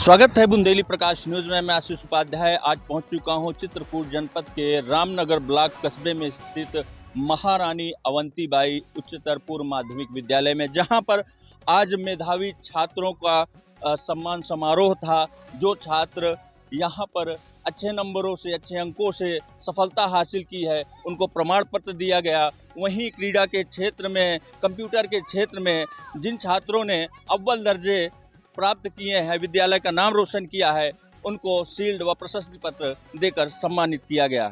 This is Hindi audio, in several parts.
स्वागत है बुंदेली प्रकाश न्यूज में। मैं आशीष उपाध्याय आज पहुंच चुका हूं चित्रकूट जनपद के रामनगर ब्लॉक कस्बे में स्थित महारानी अवंतीबाई उच्चतर पूर्व माध्यमिक विद्यालय में, जहां पर आज मेधावी छात्रों का सम्मान समारोह था। जो छात्र यहां पर अच्छे नंबरों से, अच्छे अंकों से सफलता हासिल की है, उनको प्रमाण पत्र दिया गया। वहीं क्रीड़ा के क्षेत्र में, कंप्यूटर के क्षेत्र में जिन छात्रों ने अव्वल दर्जे प्राप्त किए हैं, विद्यालय का नाम रोशन किया है, उनको शील्ड व प्रशस्ति पत्र देकर सम्मानित किया गया।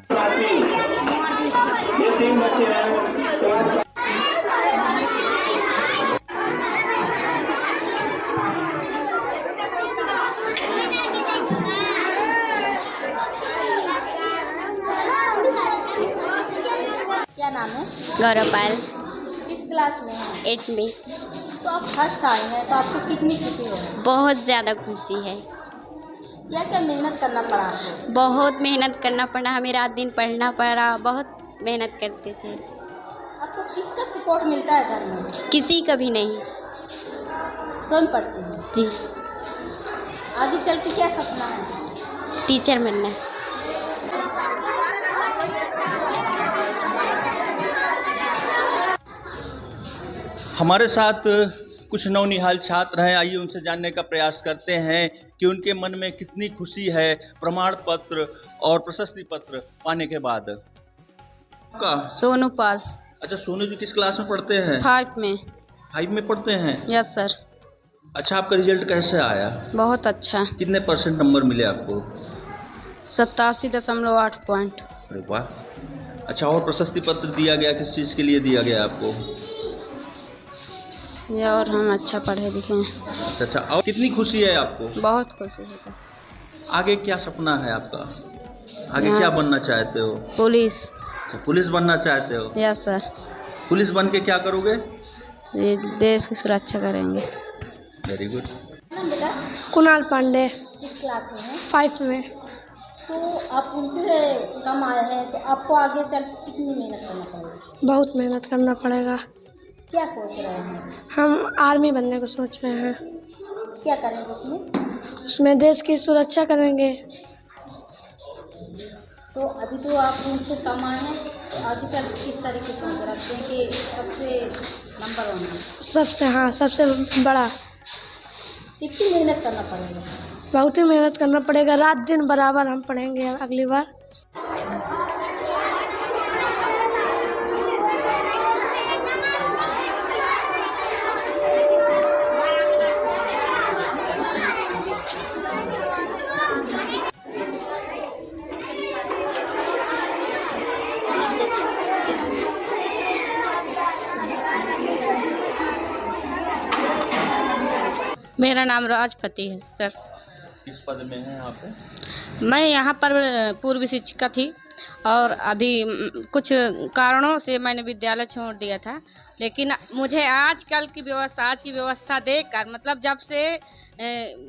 क्या नाम है? गौरव पायल। किस क्लास में है? 8 में। तो आप फर्स्ट आए हैं, तो आपको कितनी खुशी है? बहुत ज़्यादा खुशी है। क्या क्या मेहनत करना पड़ा आपको? बहुत मेहनत करना पड़ा, हमें रात दिन पढ़ना पड़ा, बहुत मेहनत करते थे। आपको किसका सपोर्ट मिलता है घर में? किसी का भी नहीं। स्वयं पढ़ते हैं? जी। आगे चल के क्या सपना है? टीचर बनना। हमारे साथ कुछ नौनिहाल छात्र हैं, आइए उनसे जानने का प्रयास करते हैं कि उनके मन में कितनी खुशी है प्रमाण पत्र और प्रशस्ति पत्र पाने के बाद। का सोनू पाल। अच्छा, सोनू जी किस क्लास में पढ़ते हैं? 5 में। 5 में पढ़ते हैं? Yes sir. अच्छा, आपका रिजल्ट कैसे आया? बहुत अच्छा। कितने % नंबर मिले आपको? 87.8 पॉइंट। अरे वाह। अच्छा, और प्रशस्ति पत्र दिया गया, किस चीज़ के लिए दिया गया आपको? ये और हम अच्छा पढ़े लिखे हैं। अच्छा, और कितनी खुशी है आपको? बहुत खुशी है सर। आगे क्या सपना है आपका? आगे क्या बनना चाहते हो? पुलिस। अच्छा, पुलिस बनना चाहते हो? Yes sir. पुलिस बन के क्या करोगे? ये देश की सुरक्षा करेंगे। Very good. नाम बेटा? कुणाल पांडे। किस क्लास में है? 5 में। तो आप उनसे कम आए हैं, तो आपको आगे चल के कितनी मेहनत करना पड़ेगा? बहुत मेहनत करना पड़ेगा। क्या सोच रहे हैं? हम आर्मी बनने को सोच रहे हैं। क्या करेंगे उसमें? उसमें देश की सुरक्षा करेंगे। तो अभी तो आप उनसे कम आए हैं, तो आगे चल के किस तरीके से सोच रखते हैं कि सबसे नंबर 1 है? सबसे बड़ा। कितनी मेहनत करना पड़ेगा? बहुत ही मेहनत करना पड़ेगा, रात दिन बराबर हम पढ़ेंगे अगली बार। मेरा नाम राजपति है सर। किस पद में हैं आप? मैं यहाँ पर पूर्व शिक्षिका थी और अभी कुछ कारणों से मैंने विद्यालय छोड़ दिया था, लेकिन मुझे आज की व्यवस्था देखकर, मतलब जब से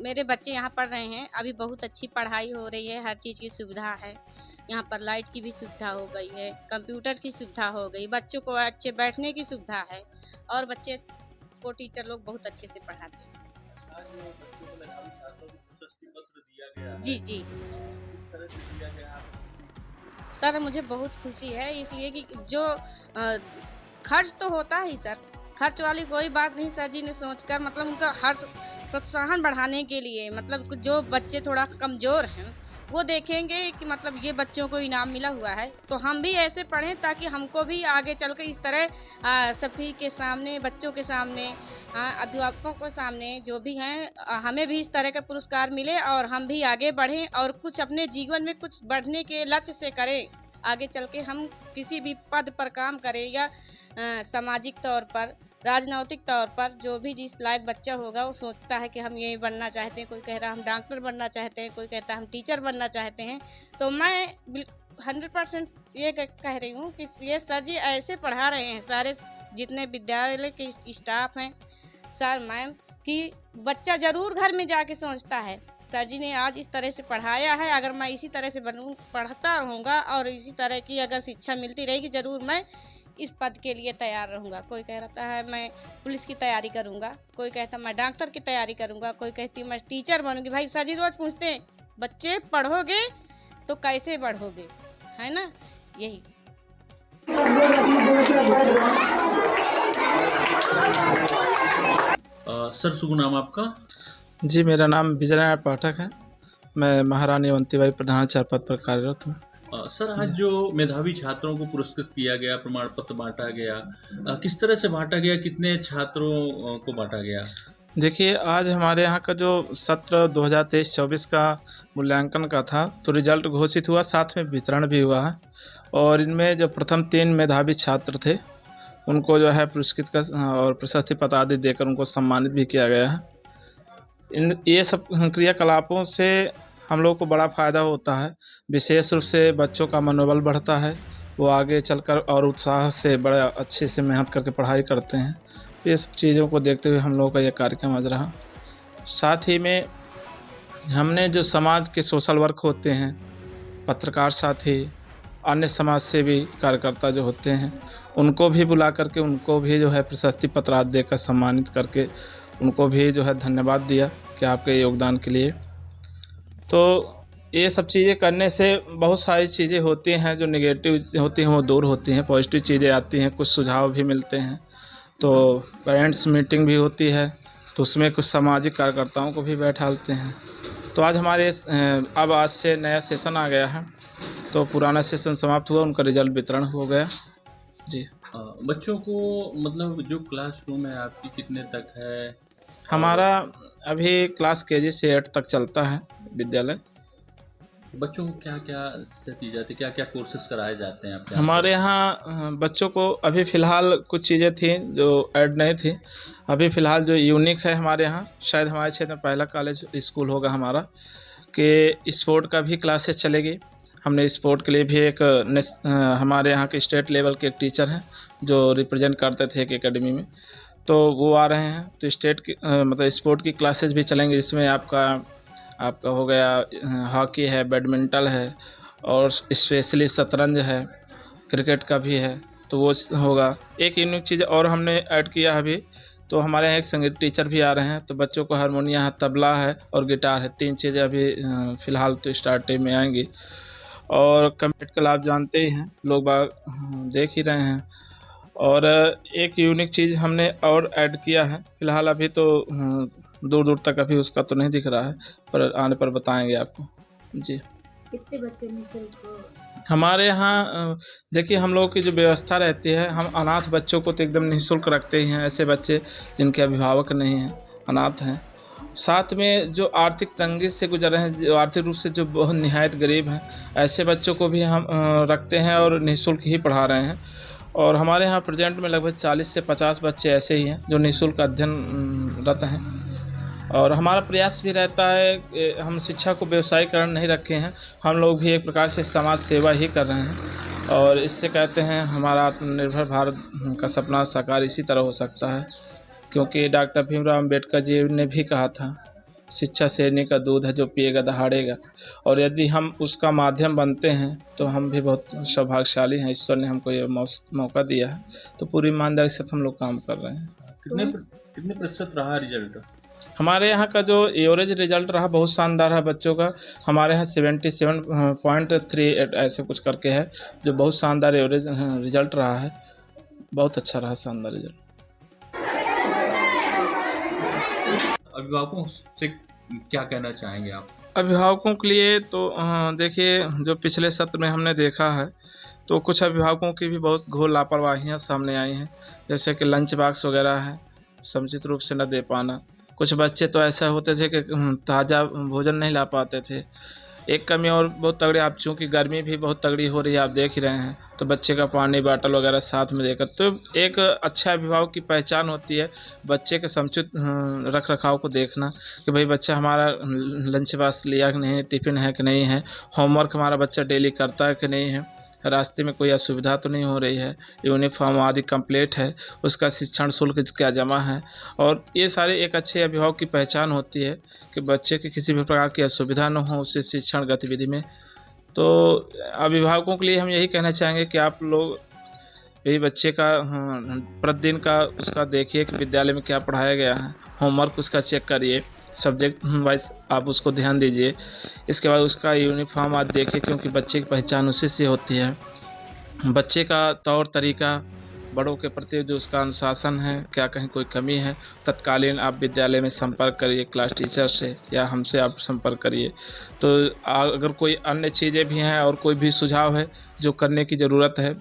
मेरे बच्चे यहाँ पढ़ रहे हैं, अभी बहुत अच्छी पढ़ाई हो रही है, हर चीज़ की सुविधा है। यहाँ पर लाइट की भी सुविधा हो गई है, कंप्यूटर की सुविधा हो गई, बच्चों को अच्छे बैठने की सुविधा है और बच्चे को टीचर लोग बहुत अच्छे से पढ़ाते हैं। जी जी सर, मुझे बहुत खुशी है, इसलिए कि जो खर्च तो होता ही सर, खर्च वाली कोई बात नहीं। सर जी ने सोचकर, मतलब उनका हर प्रोत्साहन बढ़ाने के लिए, मतलब जो बच्चे थोड़ा कमज़ोर हैं वो देखेंगे कि मतलब ये बच्चों को इनाम मिला हुआ है, तो हम भी ऐसे पढ़ें ताकि हमको भी आगे चल कर इस तरह सभी के सामने, बच्चों के सामने, अध्यापकों के सामने, जो भी हैं, हमें भी इस तरह का पुरस्कार मिले और हम भी आगे बढ़ें और कुछ अपने जीवन में कुछ बढ़ने के लक्ष्य से करें। आगे चल के हम किसी भी पद पर काम करें या सामाजिक तौर पर, राजनैतिक तौर पर, जो भी जिस लायक बच्चा होगा वो सोचता है कि हम ये बनना चाहते हैं। कोई कह रहा है हम डॉक्टर बनना चाहते हैं, कोई कहता है हम टीचर बनना चाहते हैं। तो मैं 100% ये कह रही हूँ कि ये सर जी ऐसे पढ़ा रहे हैं, सारे जितने विद्यालय के स्टाफ हैं, सर मैम, कि बच्चा ज़रूर घर में जाके सोचता है सर जी ने आज इस तरह से पढ़ाया है, अगर मैं इसी तरह से पढ़ता रहूँगा और इसी तरह की अगर शिक्षा मिलती रहेगी, ज़रूर मैं इस पद के लिए तैयार रहूँगा। कोई कह रहा है मैं पुलिस की तैयारी करूँगा, कोई कहता मैं डॉक्टर की तैयारी करूँगा, कोई कहती हूँ मैं टीचर बनूँगी। भाई सर जी रोज़ पूछते हैं बच्चे पढ़ोगे तो कैसे बढ़ोगे, है ना, यही। सर शुभ नाम आपका? जी, मेरा नाम विजय नारायण पाठक है। मैं महारानी अवंतीबाई प्रधानाचार्य पद पर कार्यरत हूँ। सर आज जो मेधावी छात्रों को पुरस्कृत किया गया, प्रमाण पत्र बांटा गया, किस तरह से बांटा गया, कितने छात्रों को बांटा गया? देखिए, आज हमारे यहाँ का जो सत्र 2023-24 का मूल्यांकन का था, तो रिजल्ट घोषित हुआ, साथ में वितरण भी हुआ है। और इनमें जो प्रथम 3 मेधावी छात्र थे उनको जो है पुरस्कृत का और प्रशस्ति पत्र आदि देकर उनको सम्मानित भी किया गया है। ये सब क्रियाकलापों से हम लोग को बड़ा फ़ायदा होता है। विशेष रूप से बच्चों का मनोबल बढ़ता है, वो आगे चलकर और उत्साह से बड़ा अच्छे से मेहनत करके पढ़ाई करते हैं। ये सब चीज़ों को देखते हुए हम लोगों का ये कार्यक्रम आज रहा। साथ ही में हमने जो समाज के सोशल वर्क होते हैं, पत्रकार साथी, अन्य समाज सेवी कार्यकर्ता जो होते हैं, उनको भी बुला करके उनको भी जो है प्रशस्ति पत्र आदि देकर सम्मानित करके उनको भी जो है धन्यवाद दिया कि आपके योगदान के लिए। तो ये सब चीज़ें करने से बहुत सारी चीज़ें होती हैं जो नेगेटिव होती हैं वो दूर होती हैं, पॉजिटिव चीज़ें आती हैं, कुछ सुझाव भी मिलते हैं। तो पेरेंट्स मीटिंग भी होती है, तो उसमें कुछ सामाजिक कार्यकर्ताओं को भी बैठालते हैं। तो आज हमारे अब आज से नया सेशन आ गया है, तो पुराना सेशन समाप्त हुआ, उनका रिजल्ट वितरण हो गया। जी, बच्चों को मतलब जो क्लासरूम है आपकी कितने तक है? हमारा अभी क्लास KG से 8 तक चलता है विद्यालय। बच्चों को क्या क्या दी जाती है, क्या क्या कोर्सेज कराए जाते हैं आपके? हमारे यहाँ बच्चों को अभी फ़िलहाल कुछ चीज़ें थी जो ऐड नहीं थी। अभी फ़िलहाल जो यूनिक है हमारे यहाँ, शायद हमारे क्षेत्र में पहला कॉलेज स्कूल होगा हमारा, कि स्पोर्ट का भी क्लासेस चलेगी। हमने स्पोर्ट के लिए भी एक हमारे यहाँ के स्टेट लेवल के एक टीचर हैं जो रिप्रेजेंट करते थे एक एकेडमी में, तो वो आ रहे हैं। तो स्टेट की मतलब स्पोर्ट की क्लासेस भी चलेंगे, जिसमें आपका हो गया हॉकी है, बैडमिंटन है और स्पेशली शतरंज है, क्रिकेट का भी है, तो वो होगा। एक यूनिक चीज़ और हमने ऐड किया है अभी, तो हमारे यहाँ एक संगीत टीचर भी आ रहे हैं, तो बच्चों को हारमोनियम है, तबला है और गिटार है, 3 चीज़ें अभी फ़िलहाल तो स्टार्टिंग में आएंगी। और कंप्यूटर का आप जानते ही हैं, लोग बाग देख ही रहे हैं। और एक यूनिक चीज़ हमने और ऐड किया है, फ़िलहाल अभी तो दूर दूर तक अभी उसका तो नहीं दिख रहा है, पर आने पर बताएंगे आपको। जी, कितने बच्चे निःशुल्क? हमारे यहाँ देखिए, हम लोगों की जो व्यवस्था रहती है, हम अनाथ बच्चों को तो एकदम निःशुल्क रखते ही हैं। ऐसे बच्चे जिनके अभिभावक नहीं हैं, अनाथ हैं, साथ में जो आर्थिक तंगी से गुजर रहे हैं, जो आर्थिक रूप से जो बहुत निहायत गरीब हैं, ऐसे बच्चों को भी हम रखते हैं और निःशुल्क ही पढ़ा रहे हैं। और हमारे यहाँ प्रेजेंट में लगभग 40 से 50 बच्चे ऐसे ही हैं जो निःशुल्क अध्ययनरत हैं। और हमारा प्रयास भी रहता है कि हम शिक्षा को व्यवसायीकरण नहीं रखे हैं, हम लोग भी एक प्रकार से समाज सेवा ही कर रहे हैं। और इससे कहते हैं हमारा आत्मनिर्भर भारत का सपना साकार इसी तरह हो सकता है, क्योंकि डॉक्टर भीमराव अम्बेडकर जी ने भी कहा था, शिक्षा शेरनी का दूध है जो पिएगा दहाड़ेगा। और यदि हम उसका माध्यम बनते हैं तो हम भी बहुत सौभाग्यशाली हैं, ईश्वर ने हमको ये मौका दिया है, तो पूरी ईमानदारी से हम लोग काम कर रहे हैं। कितने प्रतिशत रहा रिजल्ट? हमारे यहाँ का जो एवरेज रिजल्ट रहा बहुत शानदार है बच्चों का। हमारे यहाँ 77.38 ऐसे कुछ करके है, जो बहुत शानदार एवरेज रिजल्ट रहा है, बहुत अच्छा रहा, शानदार रिजल्ट। अभिभावकों से क्या कहना चाहेंगे आप? अभिभावकों के लिए तो देखिए, जो पिछले सत्र में हमने देखा है, तो कुछ अभिभावकों की भी बहुत घोर लापरवाहियाँ सामने आई हैं, जैसे कि लंच बॉक्स वगैरह है समुचित रूप से न दे पाना। कुछ बच्चे तो ऐसा होते थे कि ताज़ा भोजन नहीं ला पाते थे। एक कमी और बहुत तगड़ी, आप चूँकि गर्मी भी बहुत तगड़ी हो रही है, आप देख ही रहे हैं, तो बच्चे का पानी बाटल वगैरह साथ में देकर, तो एक अच्छा अभिभावक की पहचान होती है बच्चे के समुचित रख रखाव को देखना कि भाई बच्चा हमारा लंच बॉक्स लिया कि नहीं, टिफ़िन है कि नहीं है, होमवर्क हमारा बच्चा डेली करता है कि नहीं है, रास्ते में कोई असुविधा तो नहीं हो रही है, यूनिफॉर्म आदि कंप्लीट है, उसका शिक्षण शुल्क क्या जमा है। और ये सारे एक अच्छे अभिभावक की पहचान होती है कि बच्चे की किसी भी प्रकार की असुविधा न हो उसे शिक्षण गतिविधि में। तो अभिभावकों के लिए हम यही कहना चाहेंगे कि आप लोग यही बच्चे का प्रतिदिन का उसका देखिए कि विद्यालय में क्या पढ़ाया गया है, होमवर्क उसका चेक करिए, सब्जेक्ट वाइज आप उसको ध्यान दीजिए। इसके बाद उसका यूनिफॉर्म आप देखिए, क्योंकि बच्चे की पहचान उसी से होती है। बच्चे का तौर तरीका, बड़ों के प्रति जो उसका अनुशासन है, क्या कहीं कोई कमी है, तत्कालीन आप विद्यालय में संपर्क करिए क्लास टीचर से, या हमसे आप संपर्क करिए। तो अगर कोई अन्य चीज़ें भी हैं और कोई भी सुझाव है जो करने की ज़रूरत है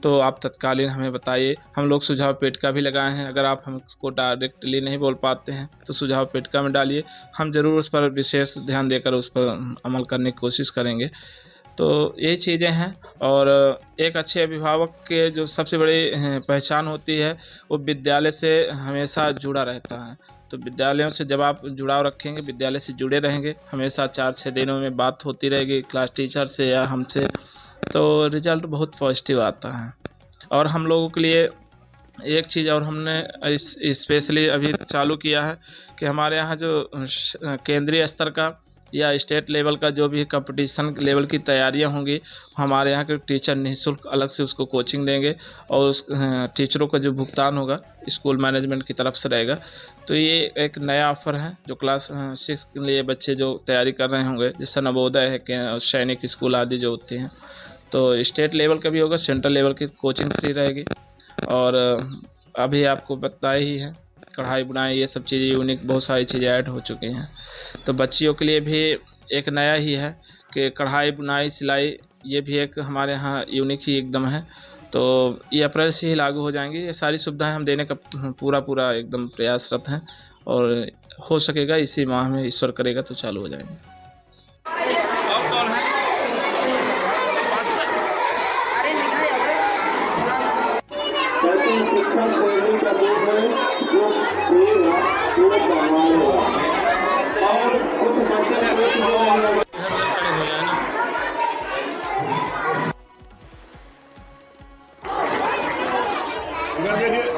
तो आप तत्कालीन हमें बताइए। हम लोग सुझाव पेटिका भी लगाए हैं, अगर आप हमको डायरेक्टली नहीं बोल पाते हैं तो सुझाव पेटिका में डालिए, हम ज़रूर उस पर विशेष ध्यान देकर उस पर अमल करने की कोशिश करेंगे। तो ये चीज़ें हैं। और एक अच्छे अभिभावक के जो सबसे बड़ी पहचान होती है वो विद्यालय से हमेशा जुड़ा रहता है। तो विद्यालयों से जब आप जुड़ाव रखेंगे, विद्यालय से जुड़े रहेंगे, हमेशा 4-6 दिनों में बात होती रहेगी क्लास टीचर से या हमसे, तो रिज़ल्ट बहुत पॉजिटिव आता है। और हम लोगों के लिए एक चीज़ और हमने स्पेशली अभी चालू किया है कि हमारे यहाँ जो केंद्रीय स्तर का या स्टेट लेवल का जो भी कंपटीशन लेवल की तैयारियां होंगी, हमारे यहाँ के टीचर निःशुल्क अलग से उसको कोचिंग देंगे और उस टीचरों का जो भुगतान होगा स्कूल मैनेजमेंट की तरफ से रहेगा। तो ये एक नया ऑफर है जो क्लास 6 के लिए बच्चे जो तैयारी कर रहे होंगे, जैसे नवोदय है, सैनिक स्कूल आदि जो होती हैं, तो स्टेट लेवल का भी होगा, सेंट्रल लेवल की कोचिंग फ्री रहेगी। और अभी आपको बताया ही है, कढ़ाई बुनाई ये सब चीज़ें यूनिक बहुत सारी चीज़ें ऐड हो चुकी हैं। तो बच्चियों के लिए भी एक नया ही है कि कढ़ाई बुनाई सिलाई, ये भी एक हमारे यहाँ यूनिक ही एकदम है। तो ये अप्रैल से ही लागू हो जाएंगी। ये सारी सुविधाएं हम देने का पूरा एकदम प्रयासरत हैं और हो सकेगा इसी माह में, ईश्वर करेगा तो चालू हो जाएंगे। देखिए